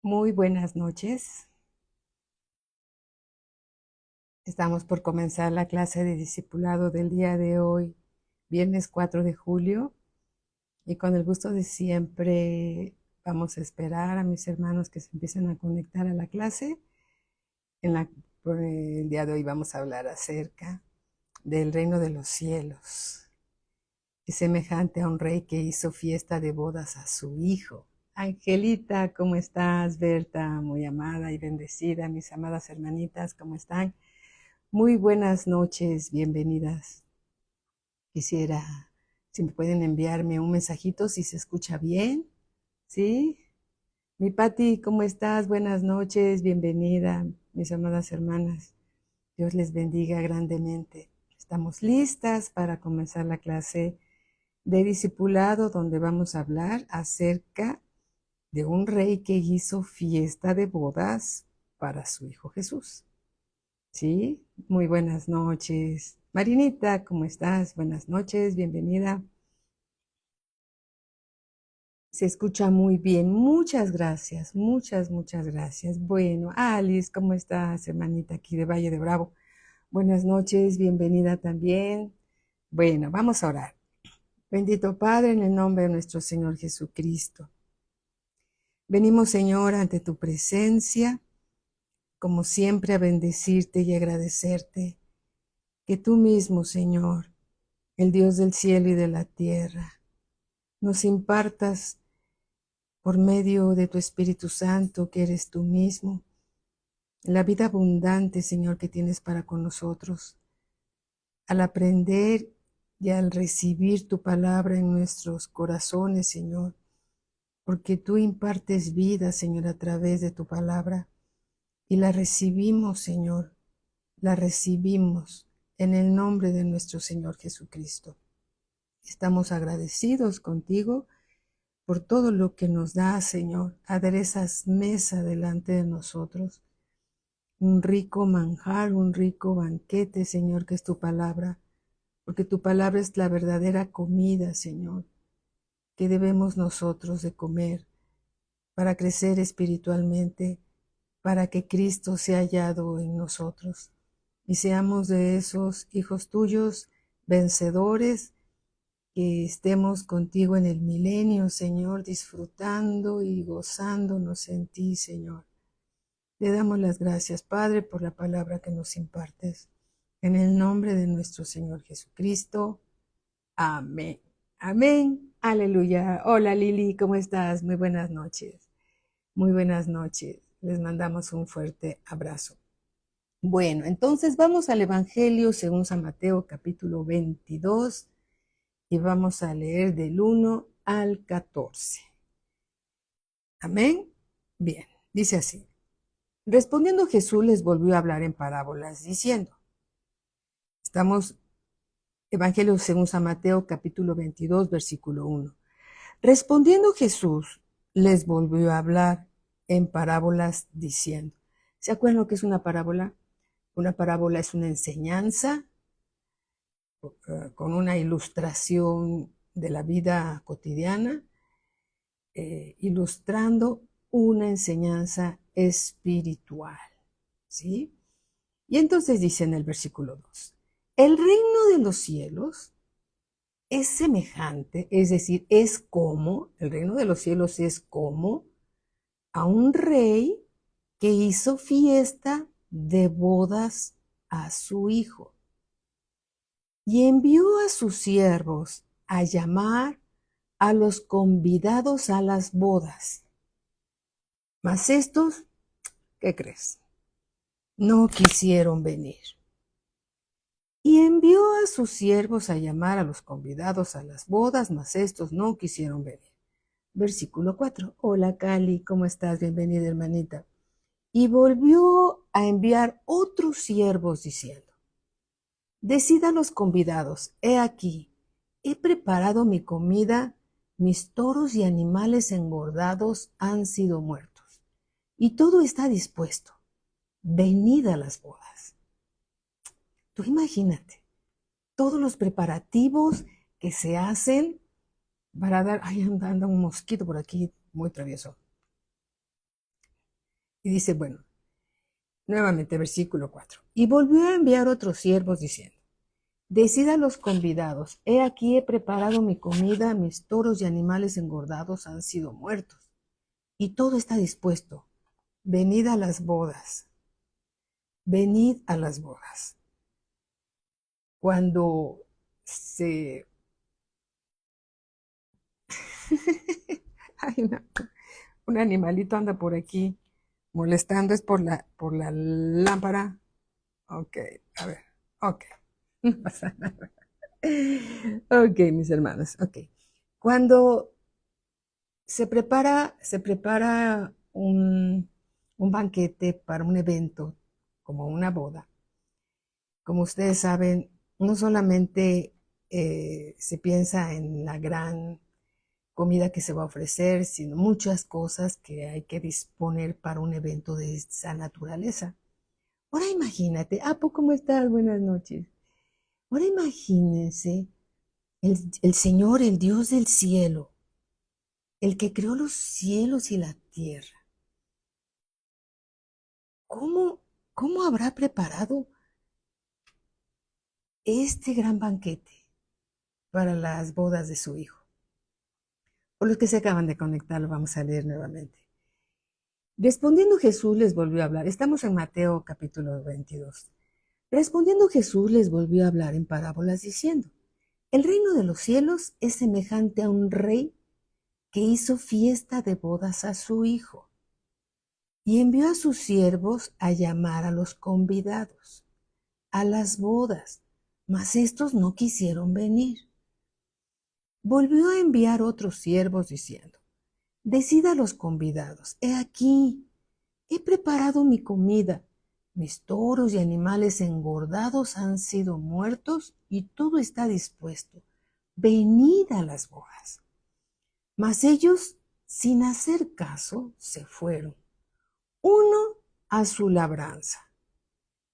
Muy buenas noches. Estamos por comenzar la clase de discipulado del día de hoy, viernes 4 de julio, y con el gusto de siempre vamos a esperar a mis hermanos que se empiecen a conectar a la clase. Por el día de hoy vamos a hablar acerca del reino de los cielos, y semejante a un rey que hizo fiesta de bodas a su hijo. Angelita, ¿cómo estás? Berta, muy amada y bendecida, mis amadas hermanitas, ¿cómo están? Muy buenas noches, bienvenidas. Quisiera, si me pueden enviarme un mensajito si se escucha bien, ¿sí? Mi Pati, ¿cómo estás? Buenas noches, bienvenida, mis amadas hermanas. Dios les bendiga grandemente. Estamos listas para comenzar la clase de discipulado donde vamos a hablar acerca de un rey que hizo fiesta de bodas para su hijo Jesús. Sí, muy buenas noches. Marinita, ¿cómo estás? Buenas noches, bienvenida. Se escucha muy bien. Muchas gracias, muchas gracias. Bueno, Alice, ¿cómo estás, hermanita aquí de Valle de Bravo? Buenas noches, bienvenida también. Bueno, vamos a orar. Bendito Padre, en el nombre de nuestro Señor Jesucristo. Venimos, Señor, ante tu presencia, como siempre, a bendecirte y agradecerte que tú mismo, Señor, el Dios del cielo y de la tierra, nos impartas por medio de tu Espíritu Santo, que eres tú mismo, la vida abundante, Señor, que tienes para con nosotros. Al aprender y al recibir tu palabra en nuestros corazones, Señor, porque tú impartes vida, Señor, a través de tu palabra, y la recibimos, Señor, la recibimos en el nombre de nuestro Señor Jesucristo. Estamos agradecidos contigo por todo lo que nos da, Señor. Aderezas mesa delante de nosotros, un rico manjar, un rico banquete, Señor, que es tu palabra, porque tu palabra es la verdadera comida, Señor, que debemos nosotros de comer para crecer espiritualmente, para que Cristo sea hallado en nosotros y seamos de esos hijos tuyos vencedores, que estemos contigo en el milenio, Señor, disfrutando y gozándonos en ti, Señor. Te damos las gracias, Padre, por la palabra que nos impartes. En el nombre de nuestro Señor Jesucristo. Amén. Amén. Aleluya. Hola, Lili, ¿cómo estás? Muy buenas noches. Muy buenas noches. Les mandamos un fuerte abrazo. Bueno, entonces vamos al Evangelio según San Mateo, capítulo 22, y vamos a leer del 1 al 14. Amén. Bien, dice así. Respondiendo Jesús les volvió a hablar en parábolas diciendo, estamos Evangelio según San Mateo capítulo 22 versículo 1. Respondiendo Jesús les volvió a hablar en parábolas diciendo, ¿se acuerdan lo que es una parábola? Una parábola es una enseñanza con una ilustración de la vida cotidiana, ilustrando una enseñanza espiritual, ¿sí? Y entonces dice en el versículo 2, el reino de los cielos es semejante, es decir, es como, el reino de los cielos es como a un rey que hizo fiesta de bodas a su hijo y envió a sus siervos a llamar a los convidados a las bodas. Mas estos, ¿qué crees? No quisieron venir. Y envió a sus siervos a llamar a los convidados a las bodas, mas estos no quisieron venir. Versículo 4. Hola, Cali, ¿cómo estás? Bienvenida, hermanita. Y volvió a enviar otros siervos diciendo, decid a los convidados, he aquí, he preparado mi comida, mis toros y animales engordados han sido muertos, y todo está dispuesto. Venid a las bodas. Tú imagínate todos los preparativos que se hacen para dar, ay, anda un mosquito por aquí muy travieso, Y dice, bueno, nuevamente versículo 4. Y volvió a enviar otros siervos diciendo, decid a los convidados, he aquí he preparado mi comida, mis toros y animales engordados han sido muertos, y todo está dispuesto. Venid a las bodas, venid a las bodas. Cuando se... Hay un animalito anda por aquí molestando, es por la lámpara. Ok, a ver, ok, no pasa nada. Ok, mis hermanos, ok. Cuando se prepara un banquete para un evento, como una boda, como ustedes saben, no solamente se piensa en la gran comida que se va a ofrecer, sino muchas cosas que hay que disponer para un evento de esa naturaleza. Ahora imagínate, Apo, ¿cómo estás? Buenas noches. Ahora imagínense el Señor, el Dios del cielo, el que creó los cielos y la tierra. ¿Cómo, cómo habrá preparado este gran banquete para las bodas de su hijo? Por los que se acaban de conectar, lo vamos a leer nuevamente. Respondiendo Jesús les volvió a hablar. Estamos en Mateo capítulo 22. Respondiendo Jesús les volvió a hablar en parábolas diciendo, el reino de los cielos es semejante a un rey que hizo fiesta de bodas a su hijo y envió a sus siervos a llamar a los convidados a las bodas, mas estos no quisieron venir. Volvió a enviar otros siervos diciendo, decid a los convidados, he aquí, he preparado mi comida, mis toros y animales engordados han sido muertos y todo está dispuesto. Venid a las bodas. Mas ellos, sin hacer caso, se fueron, uno a su labranza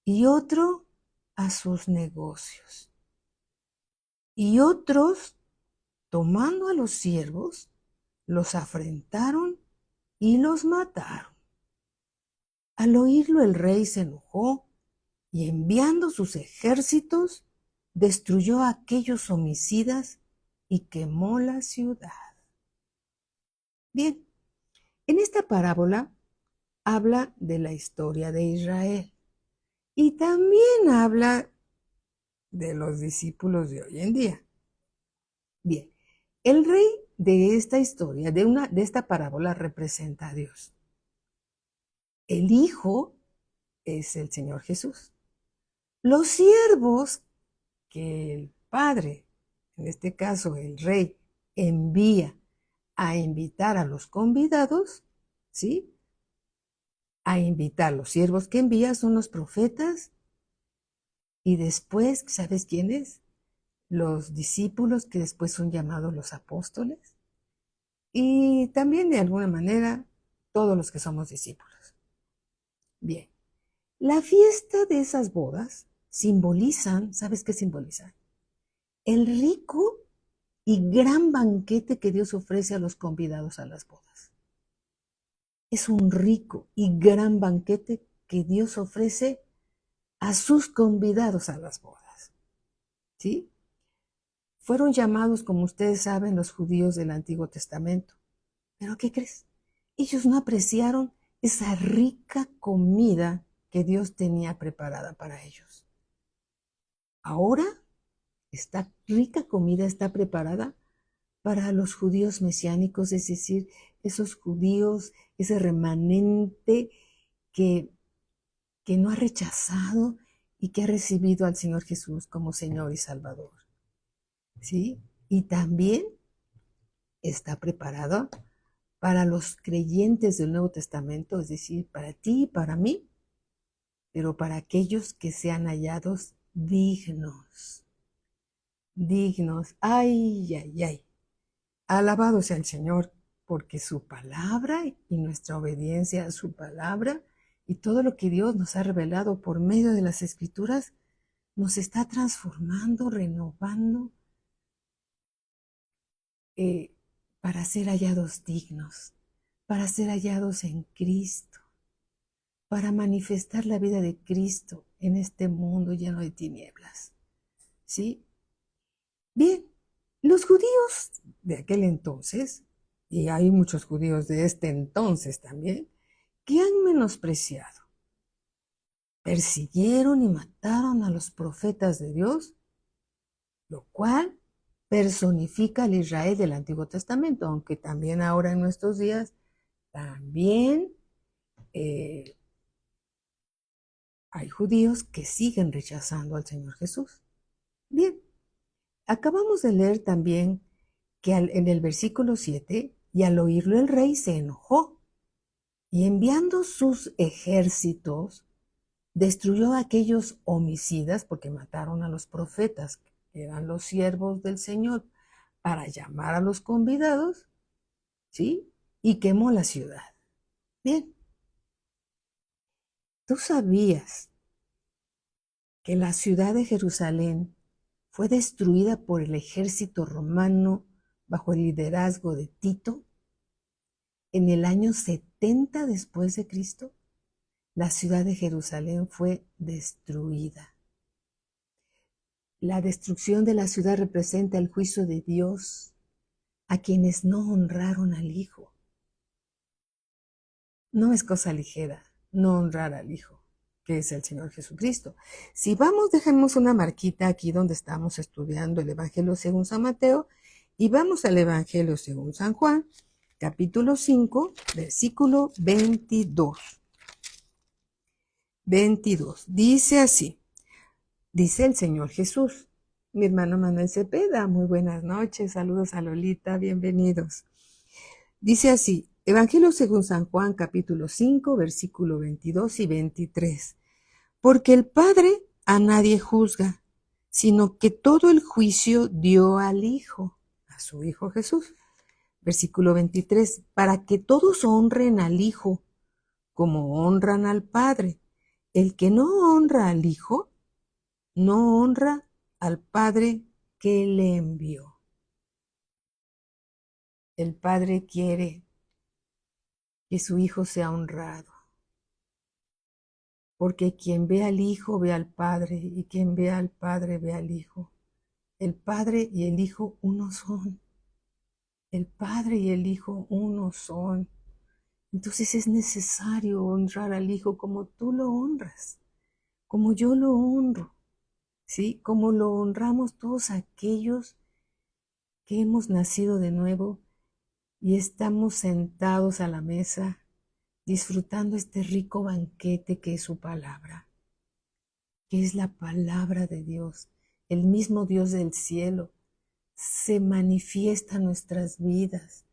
y otro a sus negocios. Y otros, tomando a los siervos, los afrentaron y los mataron. Al oírlo el rey se enojó y enviando sus ejércitos, destruyó a aquellos homicidas y quemó la ciudad. Bien, en esta parábola habla de la historia de Israel y también habla de los discípulos de hoy en día. Bien, el rey de esta historia, de esta parábola, representa a Dios. El hijo es el Señor Jesús. Los siervos que el padre, en este caso el rey, envía a invitar a los convidados, ¿sí? A invitar, los siervos que envía son los profetas y después, ¿sabes quiénes? Los discípulos que después son llamados los apóstoles y también de alguna manera todos los que somos discípulos. Bien, la fiesta de esas bodas simbolizan, ¿sabes qué simbolizan? El rico y gran banquete que Dios ofrece a los convidados a las bodas. Es un rico y gran banquete que Dios ofrece a sus convidados a las bodas. ¿Sí? Fueron llamados, como ustedes saben, los judíos del Antiguo Testamento. ¿Pero qué crees? Ellos no apreciaron esa rica comida que Dios tenía preparada para ellos. Ahora, esta rica comida está preparada para los judíos mesiánicos, es decir, esos judíos, ese remanente que, que no ha rechazado y que ha recibido al Señor Jesús como Señor y Salvador. ¿Sí? Y también está preparado para los creyentes del Nuevo Testamento, es decir, para ti y para mí, pero para aquellos que sean hallados dignos. Dignos. Ay, ay, ay. Alabado sea el Señor, porque su palabra y nuestra obediencia a su palabra y todo lo que Dios nos ha revelado por medio de las Escrituras nos está transformando, renovando, eh, para ser hallados dignos, para ser hallados en Cristo. para manifestar la vida de Cristo en este mundo lleno de tinieblas. ¿Sí? Bien, los judíos de aquel entonces, y hay muchos judíos de este entonces también, que han menospreciado, persiguieron y mataron a los profetas de Dios, lo cual personifica al Israel del Antiguo Testamento, aunque también ahora en nuestros días también hay judíos que siguen rechazando al Señor Jesús. Bien, acabamos de leer también que en el versículo 7, y al oírlo el rey se enojó, y enviando sus ejércitos, destruyó a aquellos homicidas, porque mataron a los profetas, que eran los siervos del Señor, para llamar a los convidados, ¿sí? Y quemó la ciudad. Bien, ¿tú sabías que la ciudad de Jerusalén fue destruida por el ejército romano bajo el liderazgo de Tito en el año 70 después de Cristo? La ciudad de Jerusalén fue destruida. La destrucción de la ciudad representa el juicio de Dios a quienes no honraron al Hijo. No es cosa ligera no honrar al Hijo, que es el Señor Jesucristo. Si vamos, dejemos una marquita aquí donde estamos estudiando el Evangelio según San Mateo y vamos al Evangelio según San Juan, capítulo 5, versículo 22. 22. Dice así, dice el Señor Jesús. Mi hermano Manuel Cepeda, muy buenas noches, saludos a Lolita, bienvenidos. Dice así, Evangelio según San Juan, capítulo 5, versículo 22 y 23. Porque el Padre a nadie juzga, sino que todo el juicio dio al Hijo, a su Hijo Jesús. Versículo 23, para que todos honren al Hijo, como honran al Padre. El que no honra al Hijo, no honra al Padre que le envió. El Padre quiere que su Hijo sea honrado, porque quien ve al Hijo ve al Padre, y quien ve al Padre ve al Hijo. El Padre y el Hijo uno son. El Padre y el Hijo uno son. Entonces es necesario honrar al Hijo como tú lo honras, como yo lo honro, ¿sí? Como lo honramos todos aquellos que hemos nacido de nuevo y estamos sentados a la mesa disfrutando este rico banquete que es su palabra, que es la palabra de Dios. El mismo Dios del cielo se manifiesta en nuestras vidas,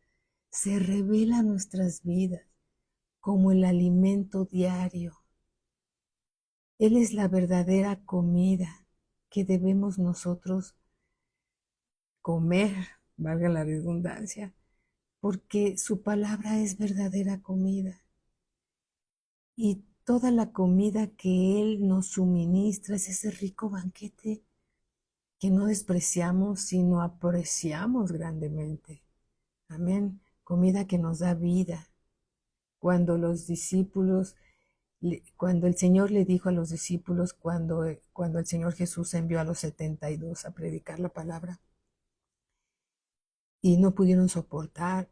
se revela en nuestras vidas como el alimento diario. Él es la verdadera comida que debemos nosotros comer, valga la redundancia, porque su palabra es verdadera comida. Y toda la comida que Él nos suministra es ese rico banquete que no despreciamos, sino apreciamos grandemente. Amén. Comida que nos da vida. Cuando los discípulos, cuando el Señor le dijo a los discípulos, cuando el Señor Jesús envió a los 72 a predicar la palabra y no pudieron soportar,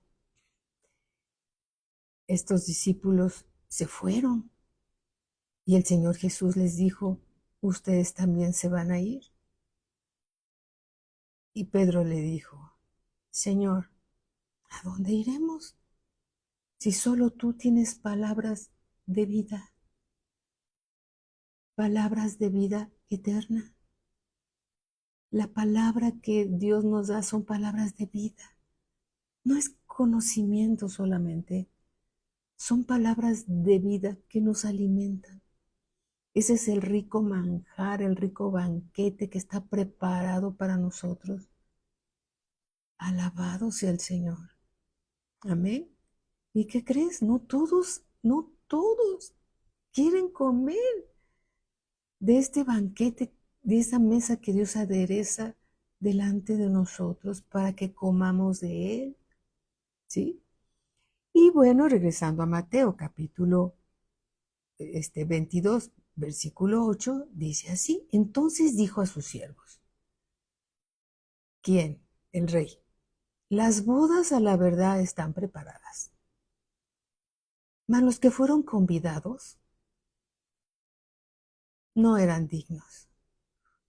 estos discípulos se fueron y el Señor Jesús les dijo, ustedes también se van a ir. Y Pedro le dijo, Señor, ¿a dónde iremos? Si solo tú tienes palabras de vida eterna. La palabra que Dios nos da son palabras de vida. No es conocimiento solamente, son palabras de vida que nos alimentan. Ese es el rico manjar, el rico banquete que está preparado para nosotros. Alabado sea el Señor. Amén. ¿Y qué crees? No todos quieren comer de este banquete, de esa mesa que Dios adereza delante de nosotros para que comamos de Él. ¿Sí? Y bueno, regresando a Mateo, capítulo 22, versículo 8, dice así: entonces dijo a sus siervos. ¿Quién? El rey. Las bodas a la verdad están preparadas, mas los que fueron convidados no eran dignos.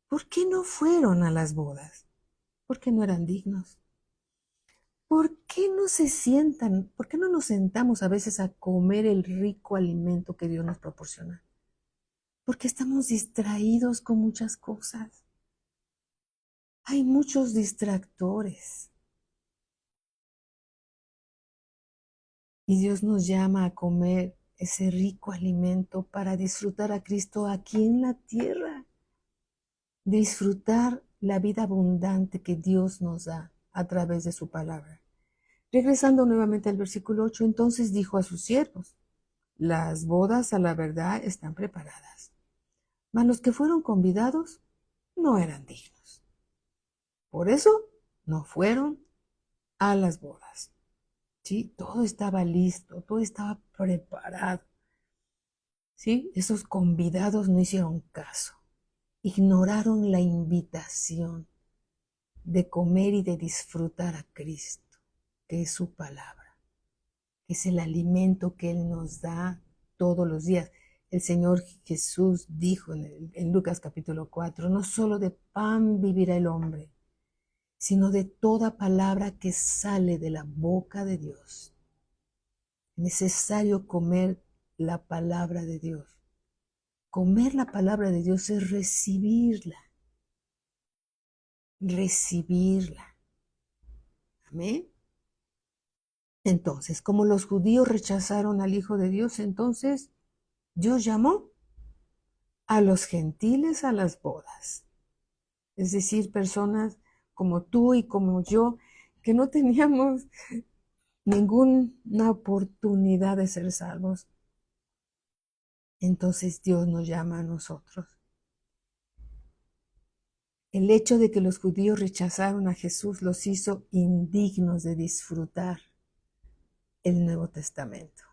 ¿Por qué no fueron a las bodas? Porque no eran dignos. ¿Por qué no se sientan? ¿Por qué no nos sentamos a veces a comer el rico alimento que Dios nos proporciona? Porque estamos distraídos con muchas cosas. Hay muchos distractores. Y Dios nos llama a comer ese rico alimento para disfrutar a Cristo aquí en la tierra. Disfrutar la vida abundante que Dios nos da a través de su palabra. Regresando nuevamente al versículo 8, entonces dijo a sus siervos: las bodas a la verdad están preparadas, mas los que fueron convidados no eran dignos. Por eso no fueron a las bodas. ¿Sí? Todo estaba listo, todo estaba preparado. ¿Sí? Esos convidados no hicieron caso, ignoraron la invitación de comer y de disfrutar a Cristo, que es su palabra, que es el alimento que Él nos da todos los días. El Señor Jesús dijo en Lucas capítulo 4, no solo de pan vivirá el hombre, sino de toda palabra que sale de la boca de Dios. Es necesario comer la palabra de Dios. Comer la palabra de Dios es recibirla. Recibirla. Amén. Entonces, como los judíos rechazaron al Hijo de Dios, entonces Dios llamó a los gentiles a las bodas. Es decir, personas como tú y como yo, que no teníamos ninguna oportunidad de ser salvos. Entonces Dios nos llama a nosotros. El hecho de que los judíos rechazaron a Jesús los hizo indignos de disfrutar el Nuevo Testamento.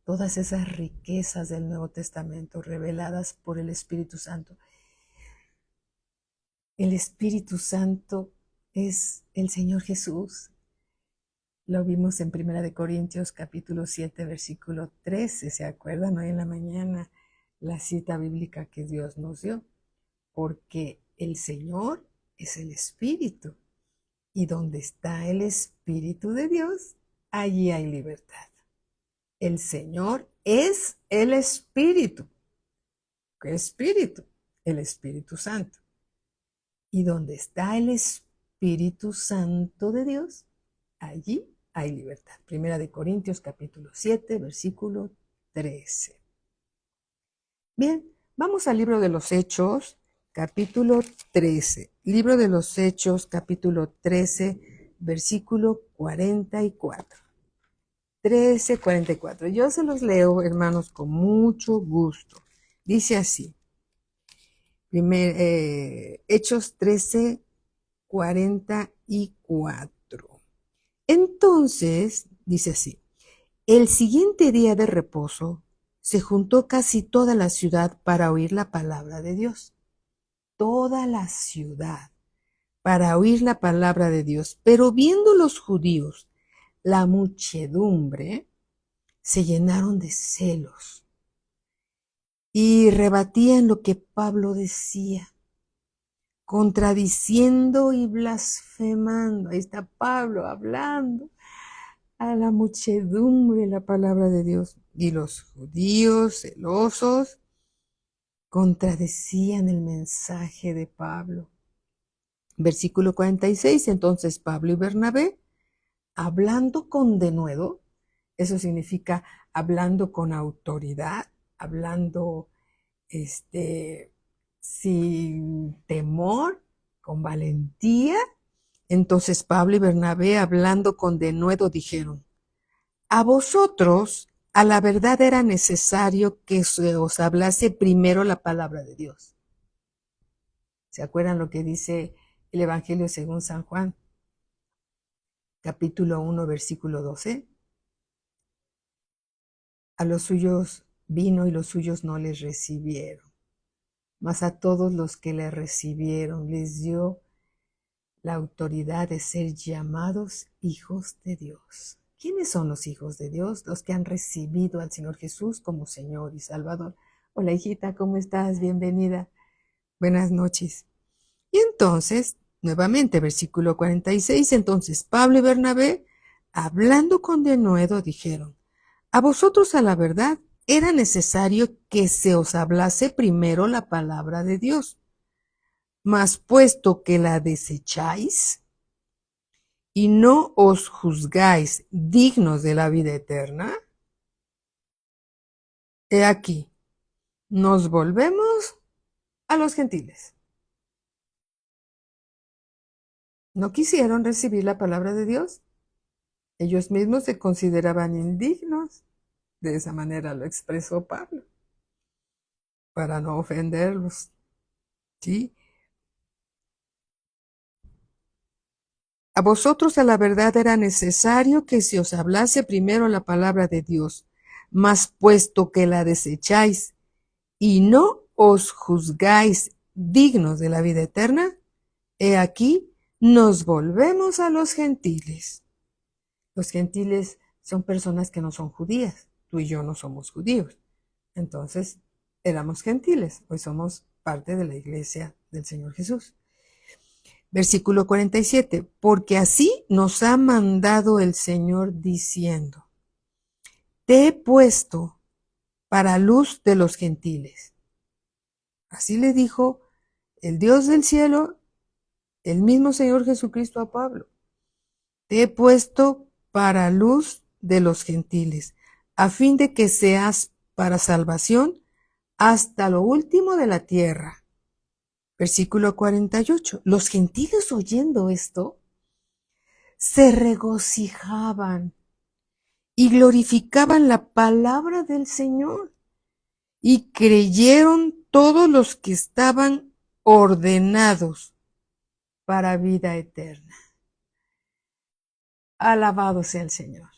Todas esas riquezas del Nuevo Testamento reveladas por el Espíritu Santo. El Espíritu Santo es el Señor Jesús. Lo vimos en 1 Corintios capítulo 7, versículo 13. ¿Se acuerdan hoy en la mañana la cita bíblica que Dios nos dio? Porque el Señor es el Espíritu. Y donde está el Espíritu de Dios, allí hay libertad. El Señor es el Espíritu. ¿Qué Espíritu? El Espíritu Santo. Y donde está el Espíritu Santo de Dios, allí hay libertad. 1 Corintios capítulo 7, versículo 13. Bien, vamos al libro de los Hechos, capítulo 13. Libro de los Hechos, capítulo 13, versículo 44. 13, 44. Yo se los leo, hermanos, con mucho gusto. Dice así. Hechos 13, 44. Entonces, dice así, el siguiente día de reposo se juntó casi toda la ciudad para oír la palabra de Dios. Toda la ciudad para oír la palabra de Dios. Pero viendo los judíos la muchedumbre, se llenaron de celos y rebatían lo que Pablo decía, contradiciendo y blasfemando. Ahí está Pablo hablando a la muchedumbre la palabra de Dios. Y los judíos celosos contradecían el mensaje de Pablo. Versículo 46, entonces Pablo y Bernabé, hablando con denuedo, eso significa hablando con autoridad, hablando sin temor, con valentía. Entonces Pablo y Bernabé, hablando con denuedo, dijeron: a vosotros, a la verdad era necesario que se os hablase primero la palabra de Dios. ¿Se acuerdan lo que dice el Evangelio según San Juan? Capítulo 1, versículo 12. A los suyos Vino y los suyos no les recibieron, mas a todos los que le recibieron les dio la autoridad de ser llamados hijos de Dios. ¿Quiénes son los hijos de Dios? Los que han recibido al Señor Jesús como Señor y Salvador. Hola hijita, ¿cómo estás? Bienvenida. Buenas noches. Y entonces, nuevamente, versículo 46, entonces Pablo y Bernabé, hablando con denuedo, dijeron, a vosotros a la verdad era necesario que se os hablase primero la palabra de Dios, mas puesto que la desecháis y no os juzgáis dignos de la vida eterna, he aquí, nos volvemos a los gentiles. No quisieron recibir la palabra de Dios. Ellos mismos se consideraban indignos. De esa manera lo expresó Pablo, para no ofenderlos. ¿Sí? A vosotros a la verdad era necesario que se os hablase primero la palabra de Dios, mas puesto que la desecháis y no os juzgáis dignos de la vida eterna, he aquí, nos volvemos a los gentiles. Los gentiles son personas que no son judías. Tú y yo no somos judíos. Entonces, éramos gentiles. Hoy somos parte de la iglesia del Señor Jesús. Versículo 47. Porque así nos ha mandado el Señor diciendo, te he puesto para luz de los gentiles. Así le dijo el Dios del cielo, el mismo Señor Jesucristo a Pablo. Te he puesto para luz de los gentiles, a fin de que seas para salvación hasta lo último de la tierra. Versículo 48. Los gentiles oyendo esto, se regocijaban y glorificaban la palabra del Señor, y creyeron todos los que estaban ordenados para vida eterna. Alabado sea el Señor,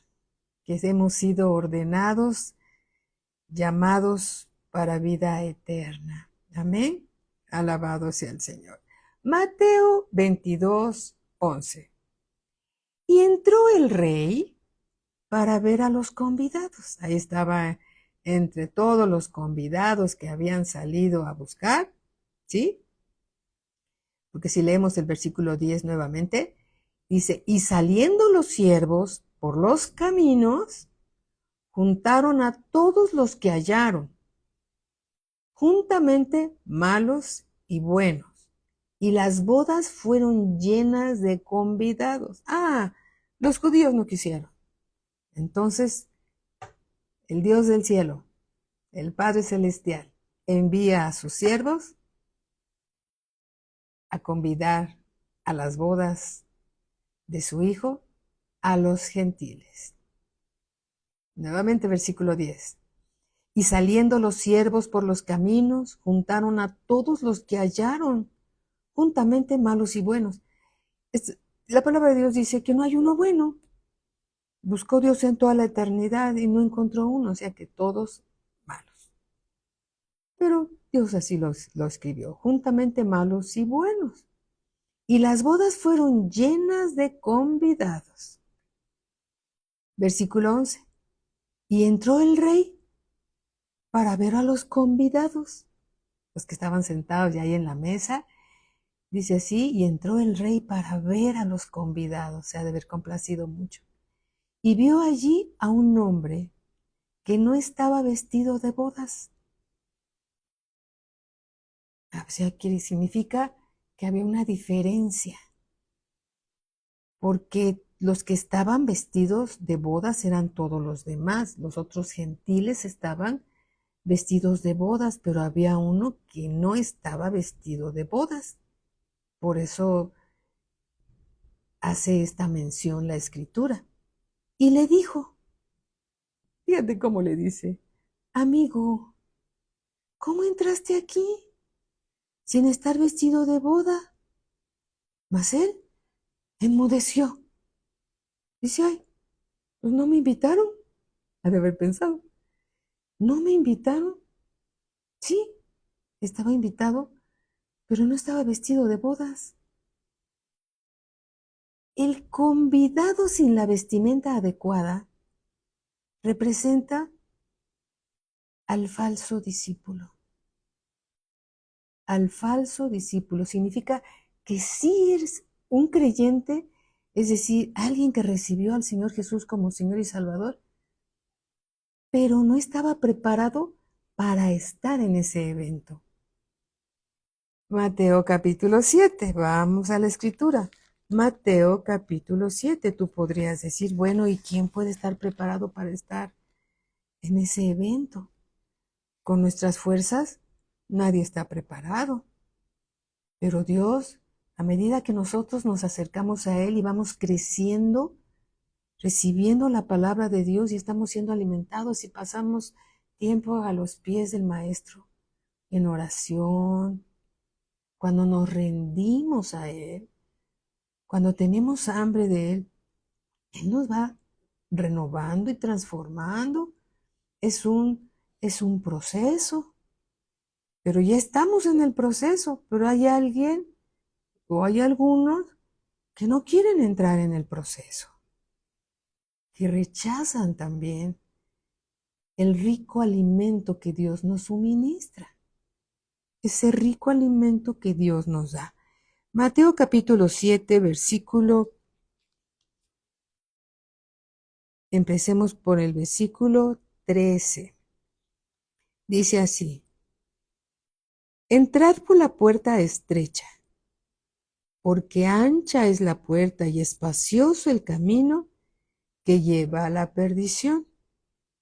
que hemos sido ordenados, llamados para vida eterna. Amén. Alabado sea el Señor. Mateo 22, 11. Y entró el rey para ver a los convidados. Ahí estaba entre todos los convidados que habían salido a buscar, ¿sí? Porque si leemos el versículo 10 nuevamente, dice, y saliendo los siervos por los caminos, juntaron a todos los que hallaron, juntamente malos y buenos, y las bodas fueron llenas de convidados. Los judíos no quisieron. Entonces, el Dios del cielo, el Padre Celestial, envía a sus siervos a convidar a las bodas de su Hijo a los gentiles. Nuevamente versículo 10. Y saliendo los siervos por los caminos, juntaron a todos los que hallaron, juntamente malos y buenos. La palabra de Dios dice que no hay uno bueno. Buscó Dios en toda la eternidad y no encontró uno, o sea que todos malos. Pero Dios así lo escribió, juntamente malos y buenos. Y las bodas fueron llenas de convidados. Versículo 11. Y entró el rey para ver a los convidados, los que estaban sentados ya ahí en la mesa. Dice así, y entró el rey para ver a los convidados, se ha de haber complacido mucho. Y vio allí a un hombre que no estaba vestido de bodas. O sea, que significa que había una diferencia, porque los que estaban vestidos de bodas eran todos los demás, los otros gentiles estaban vestidos de bodas, pero había uno que no estaba vestido de bodas. Por eso hace esta mención la escritura. Y le dijo, fíjate cómo le dice, amigo, ¿cómo entraste aquí sin estar vestido de boda? Mas él enmudeció. Dice, ay, pues no me invitaron. Ha de haber pensado. ¿No me invitaron? Sí, estaba invitado, pero no estaba vestido de bodas. El convidado sin la vestimenta adecuada representa al falso discípulo. Al falso discípulo significa que sí eres un creyente, es decir, alguien que recibió al Señor Jesús como Señor y Salvador, pero no estaba preparado para estar en ese evento. Mateo capítulo 7, vamos a la escritura. Mateo capítulo 7, tú podrías decir, bueno, ¿y quién puede estar preparado para estar en ese evento? Con nuestras fuerzas, nadie está preparado. Pero Dios, a medida que nosotros nos acercamos a Él y vamos creciendo, recibiendo la palabra de Dios y estamos siendo alimentados y pasamos tiempo a los pies del Maestro, en oración, cuando nos rendimos a Él, cuando tenemos hambre de Él, Él nos va renovando y transformando. Es un proceso, pero ya estamos en el proceso, pero hay alguien o hay algunos que no quieren entrar en el proceso, que rechazan también el rico alimento que Dios nos suministra, ese rico alimento que Dios nos da. Mateo capítulo 7, empecemos por el versículo 13. Dice así: entrad por la puerta estrecha, porque ancha es la puerta y espacioso el camino que lleva a la perdición,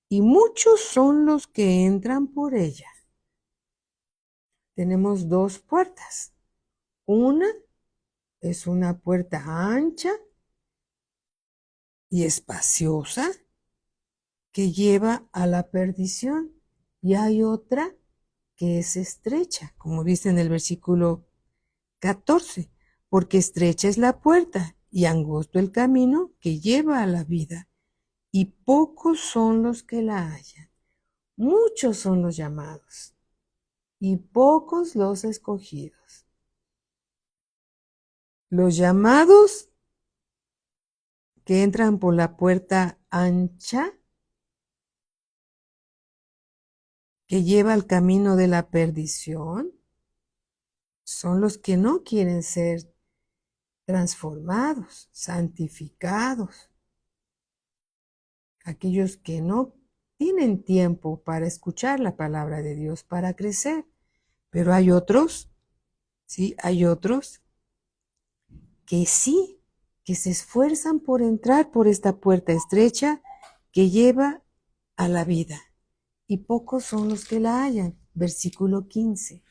y muchos son los que entran por ella. Tenemos dos puertas. Una es una puerta ancha y espaciosa que lleva a la perdición, y hay otra que es estrecha, como dice en el versículo 14, porque estrecha es la puerta y angosto el camino que lleva a la vida, y pocos son los que la hallan. Muchos son los llamados y pocos los escogidos. Los llamados que entran por la puerta ancha que lleva al camino de la perdición son los que no quieren ser transformados, santificados, aquellos que no tienen tiempo para escuchar la palabra de Dios, para crecer. Pero hay otros, sí, hay otros que sí, que se esfuerzan por entrar por esta puerta estrecha que lleva a la vida. Y pocos son los que la hallan. Versículo 15.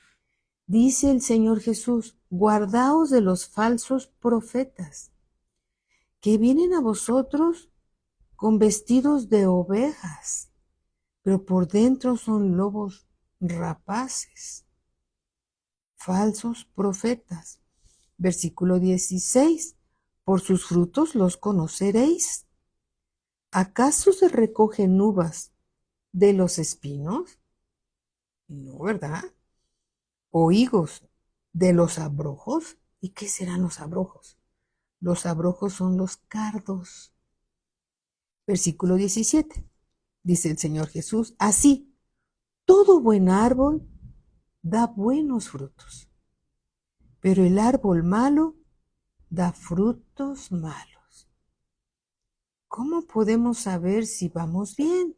Dice el Señor Jesús: guardaos de los falsos profetas, que vienen a vosotros con vestidos de ovejas, pero por dentro son lobos rapaces. Falsos profetas. Versículo 16. Por sus frutos los conoceréis. ¿Acaso se recogen uvas de los espinos? No, ¿verdad? ¿O higos de los abrojos? ¿Y qué serán los abrojos? Los abrojos son los cardos. Versículo 17. Dice el Señor Jesús: así, todo buen árbol da buenos frutos, pero el árbol malo da frutos malos. ¿Cómo podemos saber si vamos bien,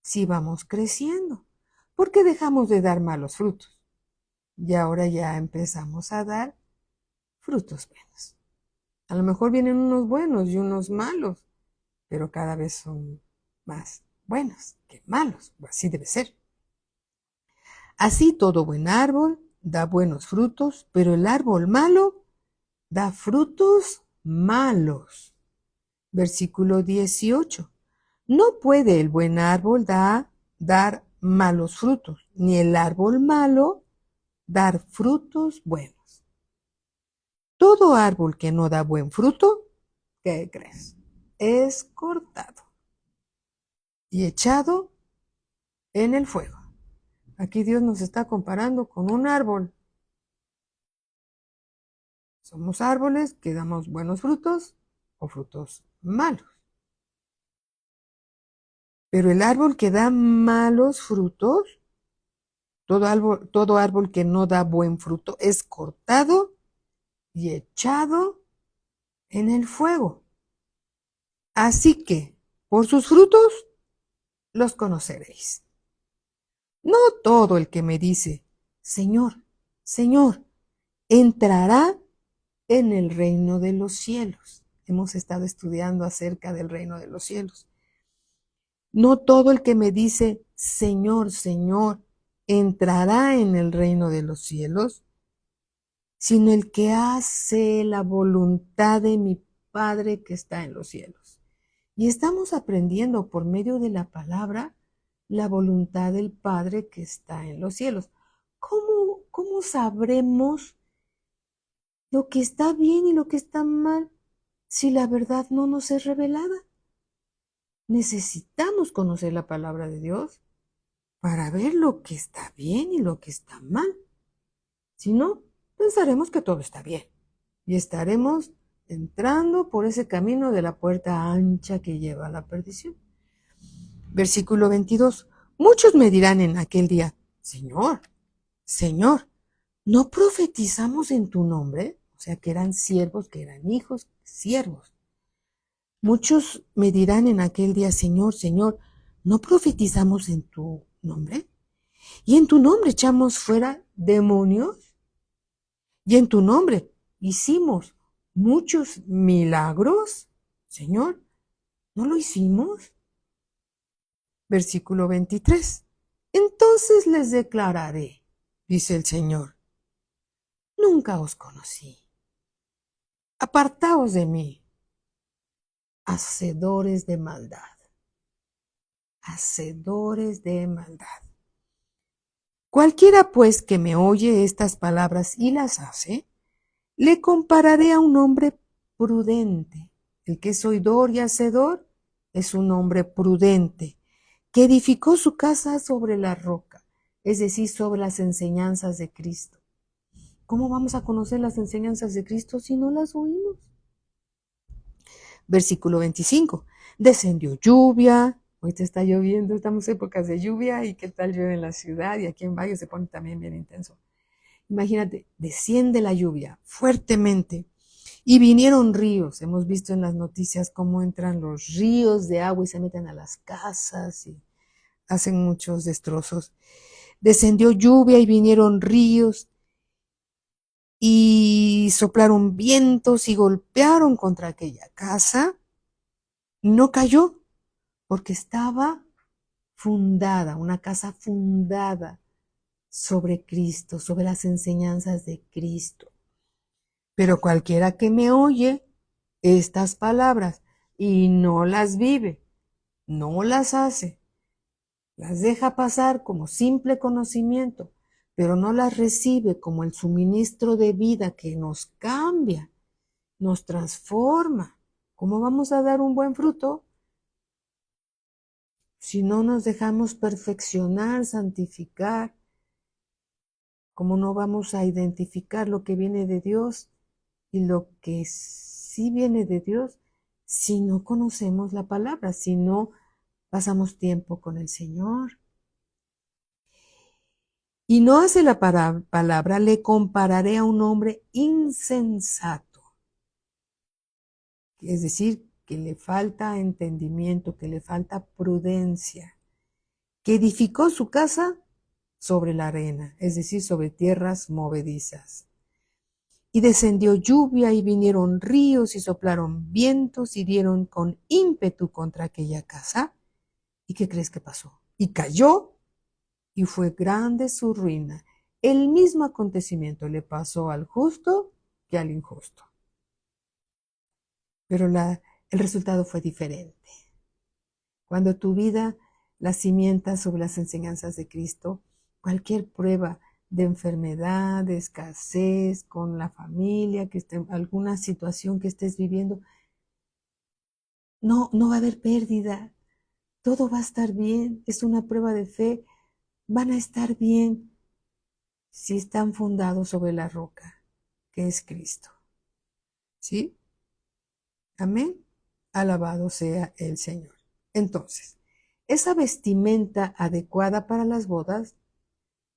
si vamos creciendo? ¿Por qué dejamos de dar malos frutos? Y ahora ya empezamos a dar frutos buenos. A lo mejor vienen unos buenos y unos malos, pero cada vez son más buenos que malos, o así debe ser. Así todo buen árbol da buenos frutos, pero el árbol malo da frutos malos. Versículo 18. No puede el buen árbol dar malos frutos, ni el árbol malo dar frutos buenos. Todo árbol que no da buen fruto, ¿qué crees? Es cortado y echado en el fuego. Aquí Dios nos está comparando con un árbol. Somos árboles que damos buenos frutos o frutos malos. Pero el árbol que da malos frutos, todo árbol que no da buen fruto, es cortado y echado en el fuego. Así que, por sus frutos, los conoceréis. No todo el que me dice, Señor, Señor, entrará en el reino de los cielos. Hemos estado estudiando acerca del reino de los cielos. No todo el que me dice, Señor, Señor, entrará en el reino de los cielos, sino el que hace la voluntad de mi Padre que está en los cielos. Y estamos aprendiendo por medio de la palabra la voluntad del Padre que está en los cielos. ¿Cómo sabremos lo que está bien y lo que está mal si la verdad no nos es revelada? Necesitamos conocer la palabra de Dios para ver lo que está bien y lo que está mal. Si no, pensaremos que todo está bien y estaremos entrando por ese camino de la puerta ancha que lleva a la perdición. Versículo 22. Muchos me dirán en aquel día, Señor, Señor, ¿no profetizamos en tu nombre? O sea, que eran siervos, que eran hijos, siervos. Muchos me dirán en aquel día, Señor, Señor, ¿no profetizamos en tu nombre? ¿Y en tu nombre echamos fuera demonios? ¿Y en tu nombre hicimos muchos milagros? Señor, ¿no lo hicimos? Versículo 23. Entonces les declararé, dice el Señor, nunca os conocí. Apartaos de mí, hacedores de maldad. Hacedores de maldad. Cualquiera pues que me oye estas palabras y las hace, le compararé a un hombre prudente. El que es oidor y hacedor es un hombre prudente, que edificó su casa sobre la roca, es decir, sobre las enseñanzas de Cristo. ¿Cómo vamos a conocer las enseñanzas de Cristo si no las oímos? Versículo 25. Descendió lluvia. Ahorita está lloviendo, estamos en épocas de lluvia y qué tal llueve en la ciudad y aquí en Valle se pone también bien intenso. Imagínate, desciende la lluvia fuertemente y vinieron ríos. Hemos visto en las noticias cómo entran los ríos de agua y se meten a las casas y hacen muchos destrozos. Descendió lluvia y vinieron ríos y soplaron vientos y golpearon contra aquella casa y no cayó porque estaba fundada, una casa fundada sobre Cristo, sobre las enseñanzas de Cristo. Pero cualquiera que me oye estas palabras y no las vive, no las hace, las deja pasar como simple conocimiento, pero no las recibe como el suministro de vida que nos cambia, nos transforma. ¿Cómo vamos a dar un buen fruto si no nos dejamos perfeccionar, santificar? ¿Cómo no vamos a identificar lo que viene de Dios y lo que sí viene de Dios si no conocemos la palabra, si no pasamos tiempo con el Señor? Y no hace la palabra, le compararé a un hombre insensato. Es decir, que le falta entendimiento, que le falta prudencia, que edificó su casa sobre la arena, es decir, sobre tierras movedizas. Y descendió lluvia y vinieron ríos y soplaron vientos y dieron con ímpetu contra aquella casa. ¿Y qué crees que pasó? Y cayó y fue grande su ruina. El mismo acontecimiento le pasó al justo que al injusto. Pero el resultado fue diferente. Cuando tu vida la cimientas sobre las enseñanzas de Cristo, cualquier prueba de enfermedad, de escasez, con la familia, que esté, alguna situación que estés viviendo, no va a haber pérdida. todo va a estar bien, es una prueba de fe, van a estar bien si están fundados sobre la roca, que es Cristo. ¿Sí? Amén. Alabado sea el Señor. Entonces, esa vestimenta adecuada para las bodas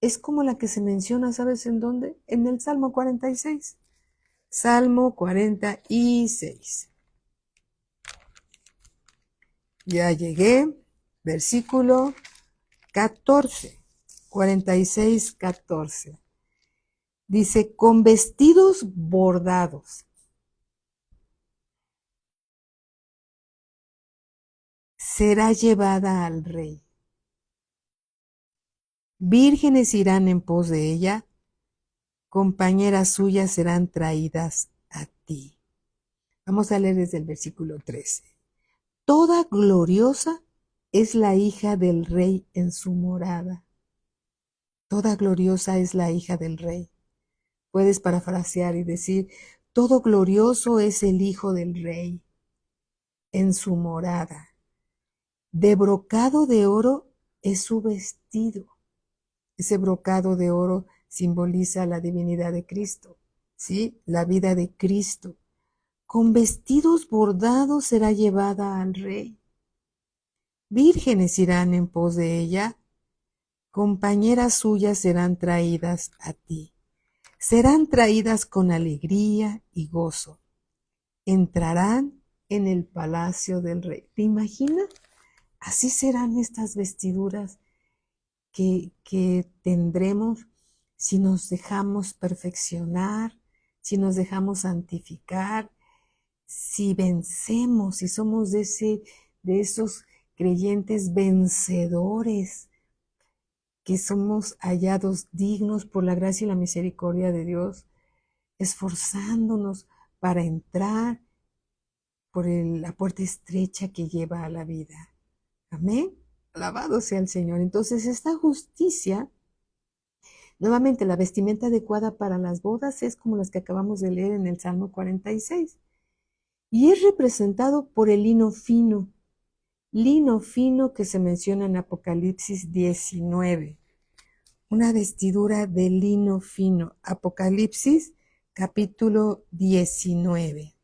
es como la que se menciona, ¿sabes en dónde? En el Salmo 46. Salmo 46. Ya llegué. Versículo 14. 46, 14. Dice, con vestidos bordados será llevada al rey. Vírgenes irán en pos de ella, compañeras suyas serán traídas a ti. Vamos a leer desde el versículo 13. Toda gloriosa es la hija del rey en su morada. Toda gloriosa es la hija del rey. Puedes parafrasear y decir, todo glorioso es el hijo del rey en su morada. De brocado de oro es su vestido. Ese brocado de oro simboliza la divinidad de Cristo, ¿sí? La vida de Cristo. Con vestidos bordados será llevada al rey. Vírgenes irán en pos de ella, compañeras suyas serán traídas a ti. Serán traídas con alegría y gozo. Entrarán en el palacio del rey. ¿Te imaginas? Así serán estas vestiduras que tendremos si nos dejamos perfeccionar, si nos dejamos santificar, si vencemos, si somos de esos creyentes vencedores, que somos hallados dignos por la gracia y la misericordia de Dios, esforzándonos para entrar por la puerta estrecha que lleva a la vida. Amén. Alabado sea el Señor. Entonces, esta justicia, nuevamente, la vestimenta adecuada para las bodas es como las que acabamos de leer en el Salmo 46. Y es representado por el lino fino que se menciona en Apocalipsis 19. Una vestidura de lino fino. Apocalipsis capítulo 19.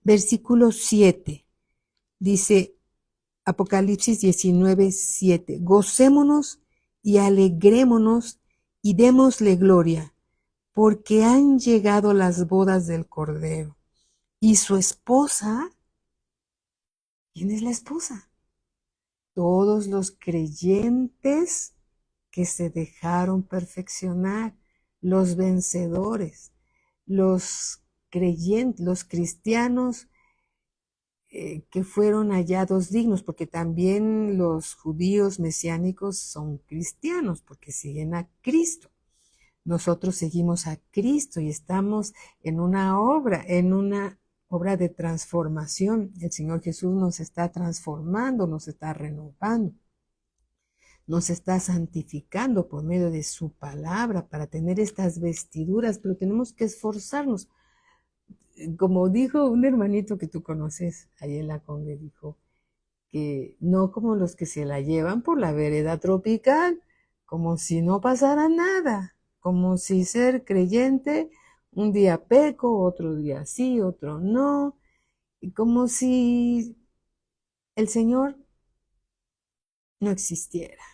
Versículo 7. Dice Apocalipsis 19, 7. Gocémonos y alegrémonos y démosle gloria, porque han llegado las bodas del Cordero. Y su esposa, ¿quién es la esposa? Todos los creyentes que se dejaron perfeccionar, los vencedores, los creyentes, los cristianos que fueron hallados dignos, porque también los judíos mesiánicos son cristianos, porque siguen a Cristo. Nosotros seguimos a Cristo y estamos en una obra de transformación. El Señor Jesús nos está transformando, nos está renovando, nos está santificando por medio de su palabra para tener estas vestiduras, pero tenemos que esforzarnos. Como dijo un hermanito que tú conoces ahí en la Congue, dijo que no como los que se la llevan por la vereda tropical, como si no pasara nada, como si ser creyente, un día peco, otro día sí, otro no, y como si el Señor no existiera,